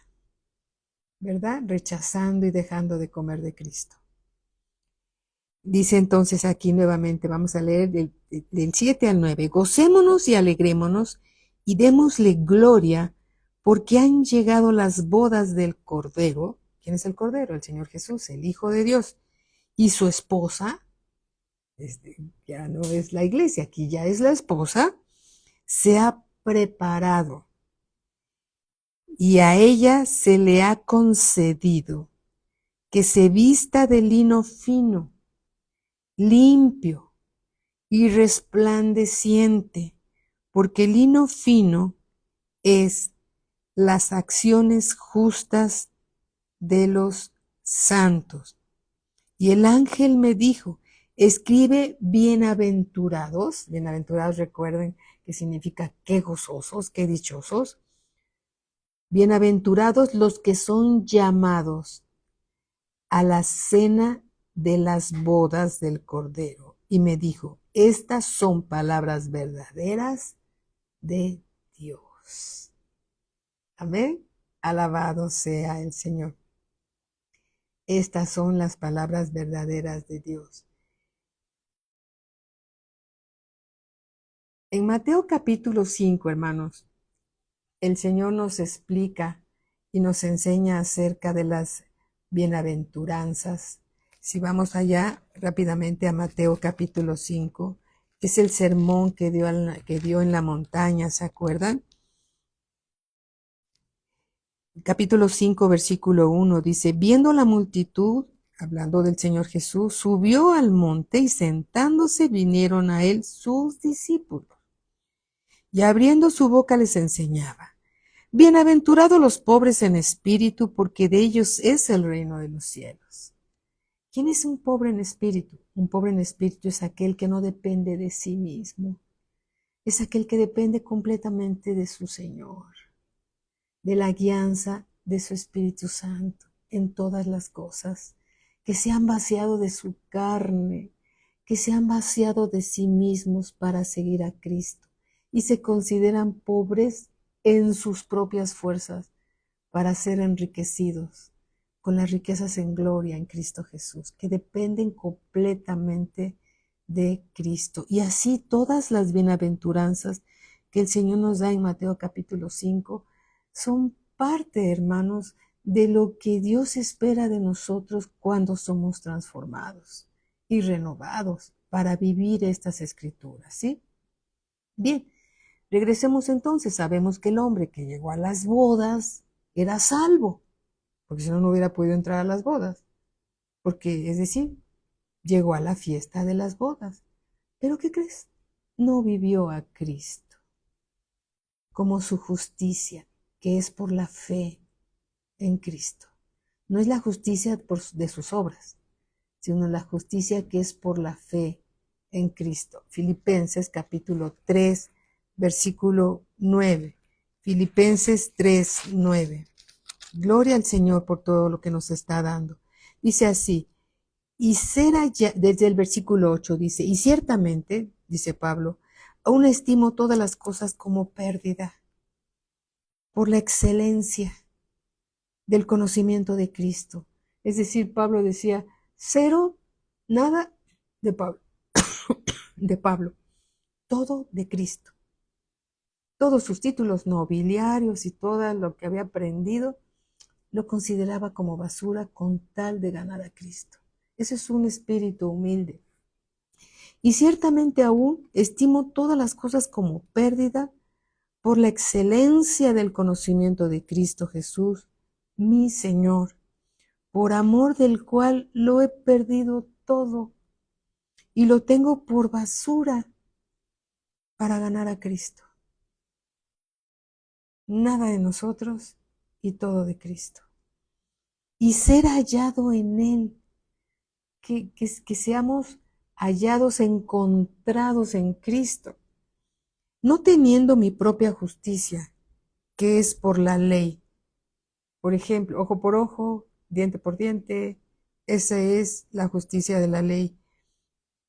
¿verdad? Rechazando y dejando de comer de Cristo. Dice entonces aquí nuevamente, vamos a leer del 7 al 9, gocémonos y alegrémonos y démosle gloria porque han llegado las bodas del Cordero. ¿Quién es el Cordero? El Señor Jesús, el Hijo de Dios. Y su esposa, ya no es la iglesia, aquí ya es la esposa, se ha preparado y a ella se le ha concedido que se vista de lino fino, limpio y resplandeciente, porque el lino fino es las acciones justas de los santos. Y el ángel me dijo, escribe bienaventurados, bienaventurados recuerden que significa qué gozosos, qué dichosos. Bienaventurados los que son llamados a la cena de las bodas del Cordero. Y me dijo, estas son palabras verdaderas de Dios. Amén. Alabado sea el Señor. Estas son las palabras verdaderas de Dios. En Mateo capítulo 5, hermanos, el Señor nos explica y nos enseña acerca de las bienaventuranzas. Si vamos allá rápidamente a Mateo capítulo 5, es el sermón que dio en la montaña, ¿se acuerdan? Capítulo 5, versículo 1 dice, viendo la multitud, hablando del Señor Jesús, subió al monte y sentándose vinieron a él sus discípulos. Y abriendo su boca les enseñaba. Bienaventurados los pobres en espíritu, porque de ellos es el reino de los cielos. ¿Quién es un pobre en espíritu? Un pobre en espíritu es aquel que no depende de sí mismo. Es aquel que depende completamente de su Señor, de la guianza de su Espíritu Santo en todas las cosas, que se han vaciado de su carne, que se han vaciado de sí mismos para seguir a Cristo y se consideran pobres en sus propias fuerzas para ser enriquecidos con las riquezas en gloria en Cristo Jesús, que dependen completamente de Cristo. Y así todas las bienaventuranzas que el Señor nos da en Mateo capítulo 5 son parte, hermanos, de lo que Dios espera de nosotros cuando somos transformados y renovados para vivir estas escrituras, ¿sí? Bien, regresemos entonces. Sabemos que el hombre que llegó a las bodas era salvo, porque si no, no hubiera podido entrar a las bodas. Porque, es decir, llegó a la fiesta de las bodas. Pero ¿qué crees? No vivió a Cristo como su justicia, que es por la fe en Cristo. No es la justicia de sus obras, sino la justicia que es por la fe en Cristo. Filipenses capítulo 3, versículo 9. Filipenses 3, 9. Gloria al Señor por todo lo que nos está dando. Dice así, y será ya, desde el versículo 8 dice, y ciertamente, dice Pablo, aún estimo todas las cosas como pérdida por la excelencia del conocimiento de Cristo. Es decir, Pablo decía, cero, nada de Pablo, de Pablo, todo de Cristo. Todos sus títulos nobiliarios y todo lo que había aprendido, lo consideraba como basura con tal de ganar a Cristo. Ese es un espíritu humilde. Y ciertamente aún estimo todas las cosas como pérdida por la excelencia del conocimiento de Cristo Jesús, mi Señor, por amor del cual lo he perdido todo y lo tengo por basura para ganar a Cristo. Nada de nosotros y todo de Cristo. Y ser hallado en Él, que seamos hallados, encontrados en Cristo, no teniendo mi propia justicia, que es por la ley. Por ejemplo, ojo por ojo, diente por diente, esa es la justicia de la ley.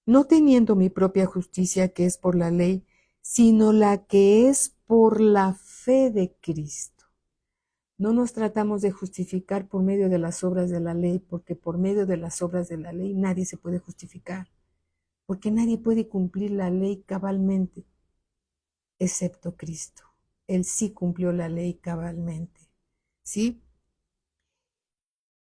No teniendo mi propia justicia, que es por la ley, sino la que es por la fe de Cristo. No nos tratamos de justificar por medio de las obras de la ley, porque por medio de las obras de la ley nadie se puede justificar, porque nadie puede cumplir la ley cabalmente, excepto Cristo. Él sí cumplió la ley cabalmente, ¿sí?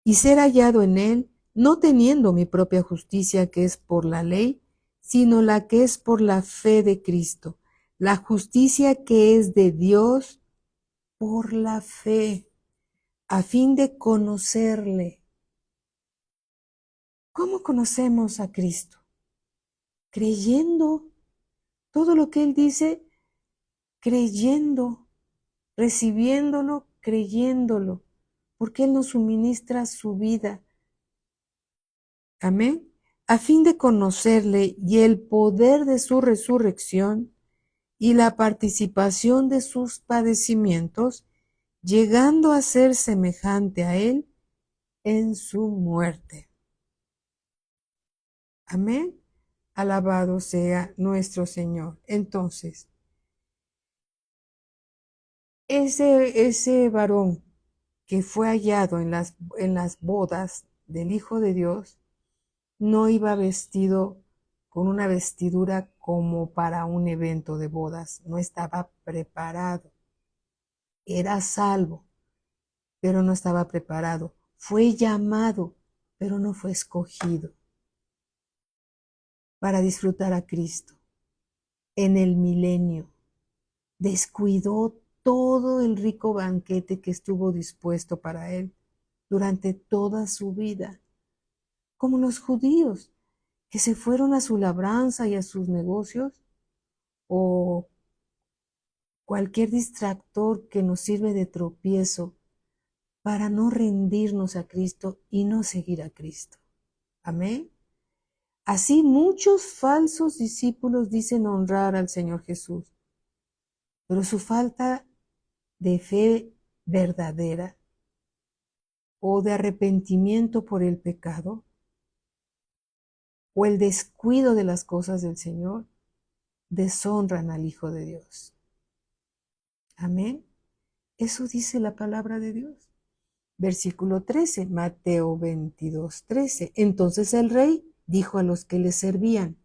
Y ser hallado en Él, no teniendo mi propia justicia que es por la ley, sino la que es por la fe de Cristo, la justicia que es de Dios por la fe, a fin de conocerle. ¿Cómo conocemos a Cristo? Creyendo todo lo que Él dice, creyendo, recibiéndolo, creyéndolo, porque Él nos suministra su vida. Amén. A fin de conocerle y el poder de su resurrección y la participación de sus padecimientos, llegando a ser semejante a él en su muerte. Amén. Alabado sea nuestro Señor. Entonces, ese varón que fue hallado en las bodas del Hijo de Dios, no iba vestido con una vestidura como para un evento de bodas, no estaba preparado. Era salvo, pero no estaba preparado. Fue llamado, pero no fue escogido para disfrutar a Cristo. En el milenio descuidó todo el rico banquete que estuvo dispuesto para él durante toda su vida, como los judíos que se fueron a su labranza y a sus negocios, o cualquier distractor que nos sirve de tropiezo para no rendirnos a Cristo y no seguir a Cristo. Amén. Así muchos falsos discípulos dicen honrar al Señor Jesús, pero su falta de fe verdadera o de arrepentimiento por el pecado o el descuido de las cosas del Señor deshonran al Hijo de Dios. Amén. Eso dice la palabra de Dios. Versículo 13, Mateo 22, 13. Entonces el rey dijo a los que le servían: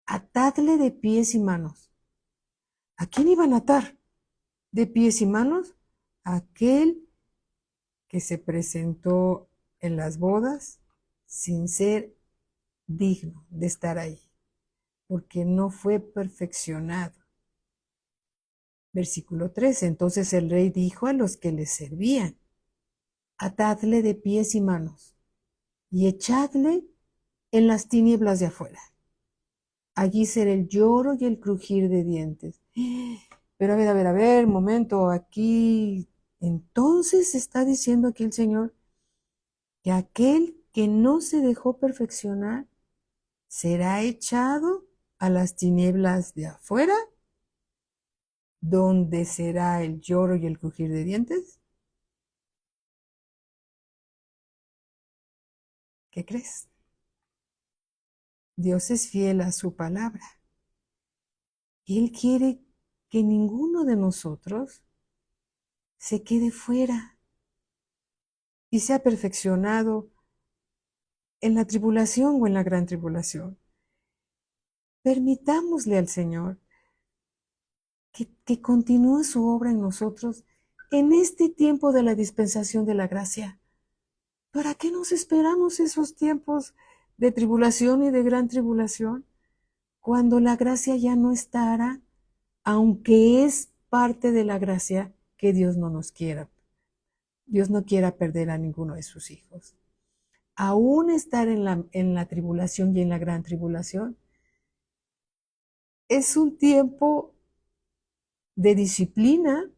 atadle de pies y manos. ¿A quién iban a atar de pies y manos? A aquel que se presentó en las bodas sin ser digno de estar ahí, porque no fue perfeccionado. Versículo 13. Entonces el rey dijo a los que le servían: atadle de pies y manos y echadle en las tinieblas de afuera. Allí será el lloro y el crujir de dientes. Pero a ver, momento, aquí. Entonces está diciendo aquí el Señor que aquel que no se dejó perfeccionar será echado a las tinieblas de afuera, donde será el lloro y el crujir de dientes. ¿Qué crees? Dios es fiel a su palabra. Y Él quiere que ninguno de nosotros se quede fuera y sea perfeccionado en la tribulación o en la gran tribulación. Permitámosle al Señor que continúe su obra en nosotros en este tiempo de la dispensación de la gracia. ¿Para qué nos esperamos esos tiempos de tribulación y de gran tribulación cuando la gracia ya no estará, aunque es parte de la gracia que Dios no nos quiera? Dios no quiera perder a ninguno de sus hijos. Aún estar en la tribulación y en la gran tribulación es un tiempo de disciplina,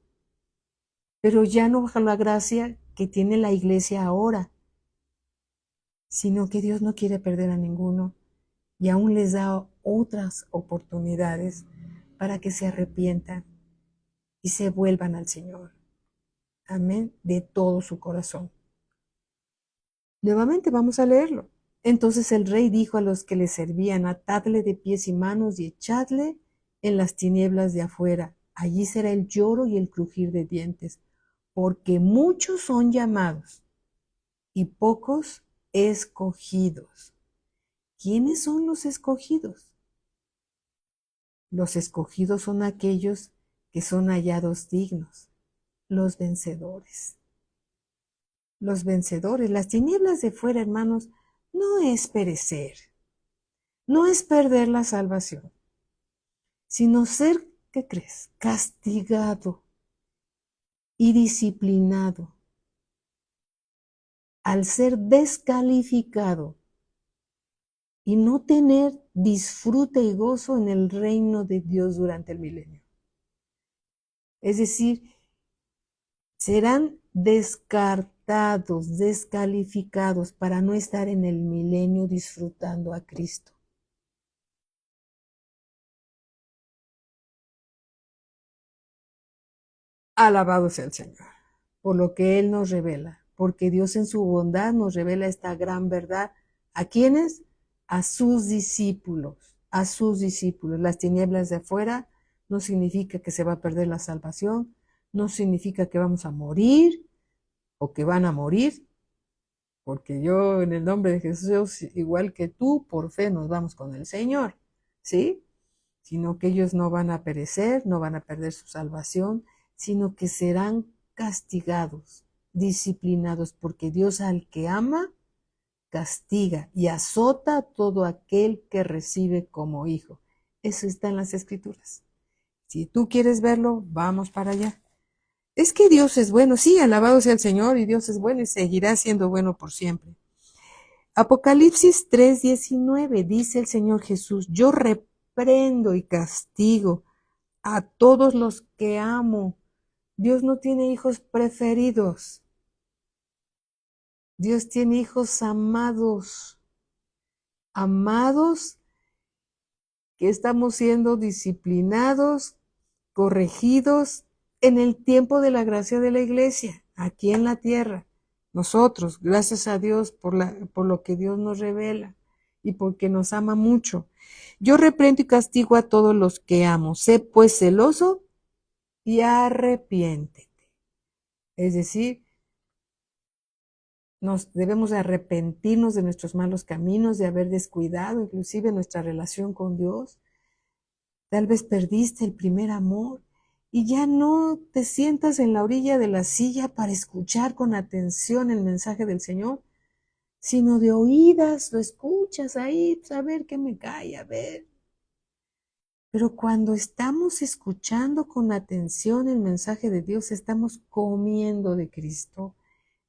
pero ya no bajo la gracia que tiene la iglesia ahora, sino que Dios no quiere perder a ninguno y aún les da otras oportunidades para que se arrepientan y se vuelvan al Señor. Amén, de todo su corazón. Nuevamente vamos a leerlo. Entonces el rey dijo a los que le servían: atadle de pies y manos y echadle en las tinieblas de afuera. Allí será el lloro y el crujir de dientes, porque muchos son llamados y pocos escogidos. ¿Quiénes son los escogidos? Los escogidos son aquellos que son hallados dignos, los vencedores. Los vencedores, las tinieblas de fuera, hermanos, no es perecer, no es perder la salvación, sino ser, ¿qué crees?, castigado y disciplinado al ser descalificado y no tener disfrute y gozo en el reino de Dios durante el milenio. Es decir, serán descartados, descalificados para no estar en el milenio disfrutando a Cristo. Alabado sea el Señor, por lo que Él nos revela, porque Dios en su bondad nos revela esta gran verdad. ¿A quiénes? A sus discípulos, a sus discípulos. Las tinieblas de afuera no significa que se va a perder la salvación, no significa que vamos a morir o que van a morir, porque yo en el nombre de Jesús, igual que tú, por fe nos vamos con el Señor, ¿sí? Sino que ellos no van a perecer, no van a perder su salvación, sino que serán castigados, disciplinados, porque Dios al que ama, castiga y azota a todo aquel que recibe como hijo. Eso está en las Escrituras. Si tú quieres verlo, vamos para allá. Es que Dios es bueno, sí, alabado sea el Señor, y Dios es bueno y seguirá siendo bueno por siempre. Apocalipsis 3:19 dice el Señor Jesús, yo reprendo y castigo a todos los que amo. Dios no tiene hijos preferidos. Dios tiene hijos amados. Amados que estamos siendo disciplinados, corregidos en el tiempo de la gracia de la iglesia, aquí en la tierra. Nosotros, gracias a Dios por lo que Dios nos revela y porque nos ama mucho. Yo reprendo y castigo a todos los que amo. Sé pues celoso y arrepiéntete. Es decir, nos debemos de arrepentirnos de nuestros malos caminos, de haber descuidado inclusive nuestra relación con Dios. Tal vez perdiste el primer amor y ya no te sientas en la orilla de la silla para escuchar con atención el mensaje del Señor, sino de oídas lo escuchas ahí, a ver qué me cae, a ver. Pero cuando estamos escuchando con atención el mensaje de Dios, estamos comiendo de Cristo,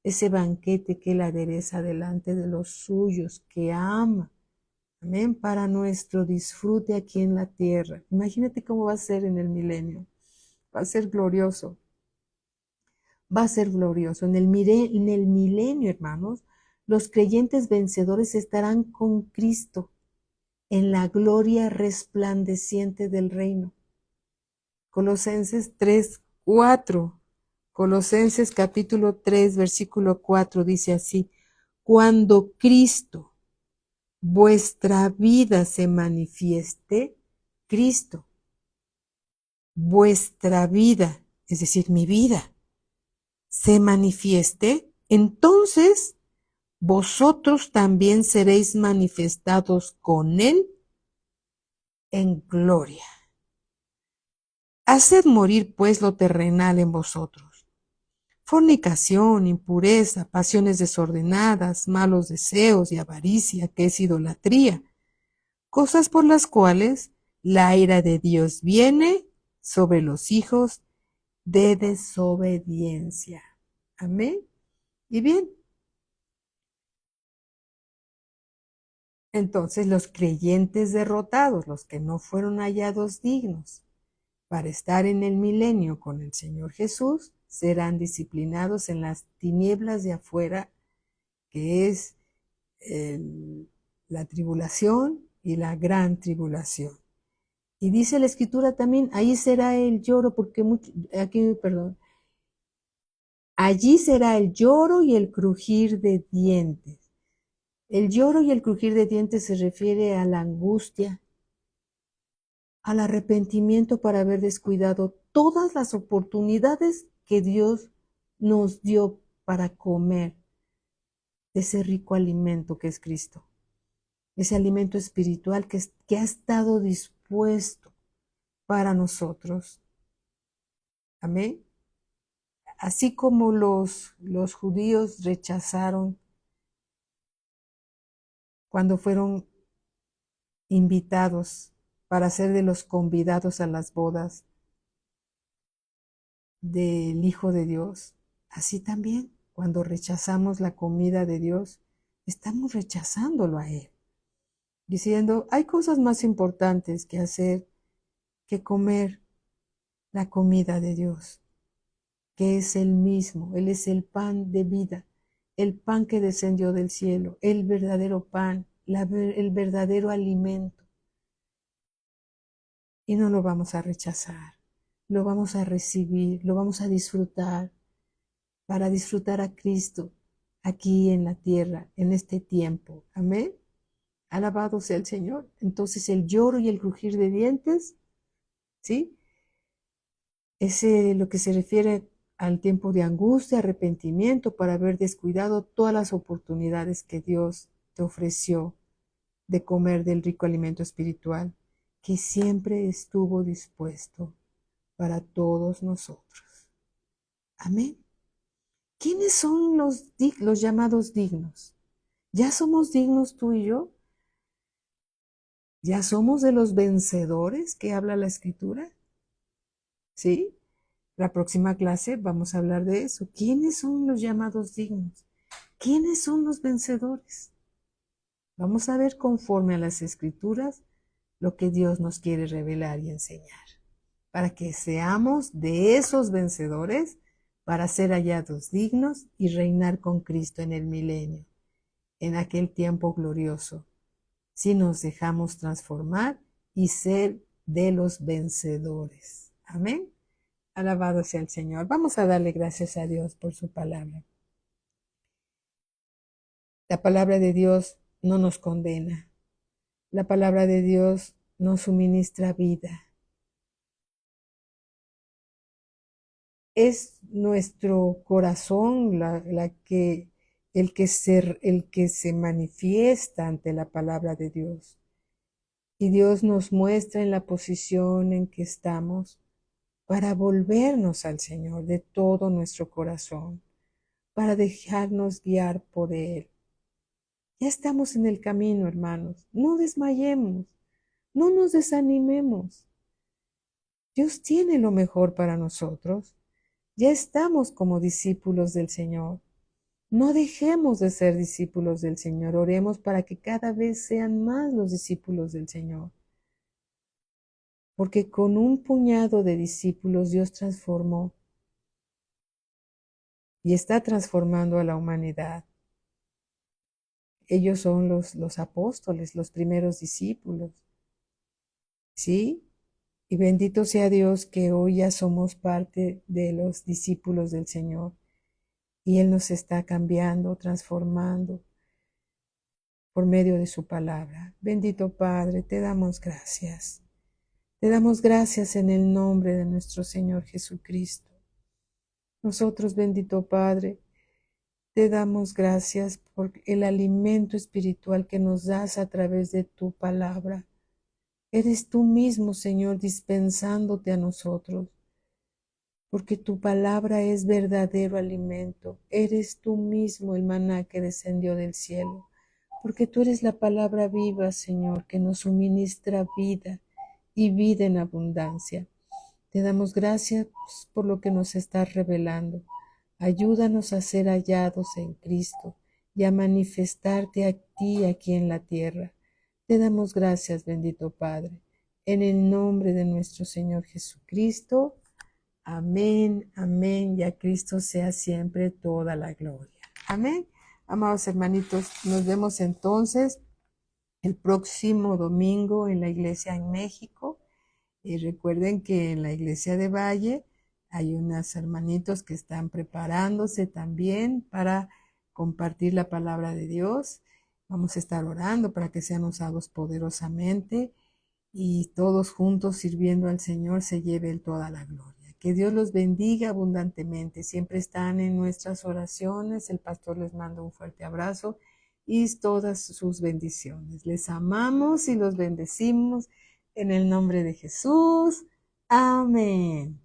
ese banquete que Él adereza delante de los suyos, que ama. Amén, para nuestro disfrute aquí en la tierra. Imagínate cómo va a ser en el milenio. Va a ser glorioso. Va a ser glorioso. En el milenio, hermanos, los creyentes vencedores estarán con Cristo en la gloria resplandeciente del reino. Colosenses 3:4. Colosenses capítulo 3, versículo 4 dice así: cuando Cristo, vuestra vida, se manifieste, Cristo, vuestra vida, es decir, mi vida, se manifieste, entonces vosotros también seréis manifestados con Él en gloria. Haced morir pues lo terrenal en vosotros: fornicación, impureza, pasiones desordenadas, malos deseos y avaricia, que es idolatría, cosas por las cuales la ira de Dios viene sobre los hijos de desobediencia. Amén. Y bien, entonces los creyentes derrotados, los que no fueron hallados dignos para estar en el milenio con el Señor Jesús, serán disciplinados en las tinieblas de afuera, que es la tribulación y la gran tribulación. Y dice la Escritura también, ahí será el lloro, porque allí será el lloro y el crujir de dientes. El lloro y el crujir de dientes se refiere a la angustia, al arrepentimiento por haber descuidado todas las oportunidades que Dios nos dio para comer de ese rico alimento que es Cristo, ese alimento espiritual que ha estado dispuesto para nosotros. Amén. Así como los judíos rechazaron cuando fueron invitados para ser de los convidados a las bodas del Hijo de Dios, así también cuando rechazamos la comida de Dios, estamos rechazándolo a Él, diciendo, hay cosas más importantes que hacer que comer la comida de Dios, que es Él mismo. Él es el pan de vida, el pan que descendió del cielo, el verdadero pan, el verdadero alimento. Y no lo vamos a rechazar. lo vamos a recibir, lo vamos a disfrutar, para disfrutar a Cristo aquí en la tierra, en este tiempo. Amén. Alabado sea el Señor. Entonces el lloro y el crujir de dientes, ¿sí? Es lo que se refiere al tiempo de angustia, arrepentimiento, por haber descuidado todas las oportunidades que Dios te ofreció de comer del rico alimento espiritual, que siempre estuvo dispuesto para todos nosotros. Amén. ¿Quiénes son los llamados dignos? ¿Ya somos dignos tú y yo? ¿Ya somos de los vencedores que habla la Escritura? ¿Sí? La próxima clase vamos a hablar de eso. ¿Quiénes son los llamados dignos? ¿Quiénes son los vencedores? Vamos a ver conforme a las Escrituras lo que Dios nos quiere revelar y enseñar, para que seamos de esos vencedores, para ser hallados dignos y reinar con Cristo en el milenio, en aquel tiempo glorioso, si nos dejamos transformar y ser de los vencedores. Amén. Alabado sea el Señor. Vamos a darle gracias a Dios por su palabra. La palabra de Dios no nos condena. La palabra de Dios nos suministra vida. Es nuestro corazón el que se manifiesta ante la palabra de Dios. Y Dios nos muestra en la posición en que estamos para volvernos al Señor de todo nuestro corazón, para dejarnos guiar por Él. Ya estamos en el camino, hermanos. No desmayemos, no nos desanimemos. Dios tiene lo mejor para nosotros. Ya estamos como discípulos del Señor. No dejemos de ser discípulos del Señor. Oremos para que cada vez sean más los discípulos del Señor. Porque con un puñado de discípulos Dios transformó y está transformando a la humanidad. Ellos son los apóstoles, los primeros discípulos. ¿Sí? Y bendito sea Dios que hoy ya somos parte de los discípulos del Señor. Y Él nos está cambiando, transformando por medio de su palabra. Bendito Padre, te damos gracias. Te damos gracias en el nombre de nuestro Señor Jesucristo. Nosotros, bendito Padre, te damos gracias por el alimento espiritual que nos das a través de tu palabra. Eres tú mismo, Señor, dispensándote a nosotros, porque tu palabra es verdadero alimento. Eres tú mismo el maná que descendió del cielo, porque tú eres la palabra viva, Señor, que nos suministra vida y vida en abundancia. Te damos gracias por lo que nos estás revelando. Ayúdanos a ser hallados en Cristo y a manifestarte a ti aquí en la tierra. Te damos gracias, bendito Padre, en el nombre de nuestro Señor Jesucristo. Amén, amén, y a Cristo sea siempre toda la gloria. Amén. Amados hermanitos, nos vemos entonces el próximo domingo en la iglesia en México. Y recuerden que en la iglesia de Valle hay unos hermanitos que están preparándose también para compartir la palabra de Dios. Vamos a estar orando para que sean usados poderosamente y todos juntos sirviendo al Señor se lleven toda la gloria. Que Dios los bendiga abundantemente. Siempre están en nuestras oraciones. El pastor les manda un fuerte abrazo y todas sus bendiciones. Les amamos y los bendecimos en el nombre de Jesús. Amén.